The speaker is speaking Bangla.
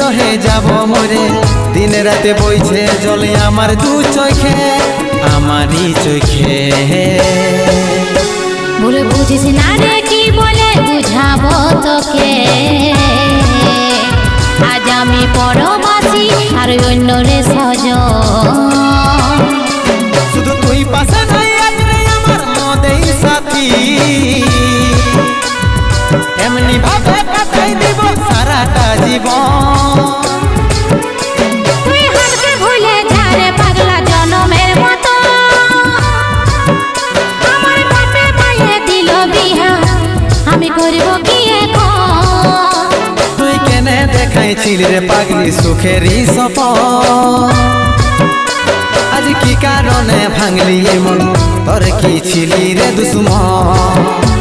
বিরহে যাব মরে দিন রাতে বইছে জলে আমার দু চোখে আমারই চোখে বলে বুঝিস না রে কি বলে বুঝাবো তোকে আজ আমি পরবাসী আর অন্য রে সজন শুধু তুই পাশে নাই আজ রে আমার মদেই সাথী এমনি ভাবে কাটাই দিব সারাটা জীবন তুই হারকে ভুলে যা রে পাগলা জনমের মতো আমার বাপে মায়ে দিল বিহা আমি করব কি এখন তুই কেনে দেখাইছিলি রে পাগলি সুখেরই সপন আজ কি কারণে ভাঙলি মন তোর কি ছিলি রে দুশ্মন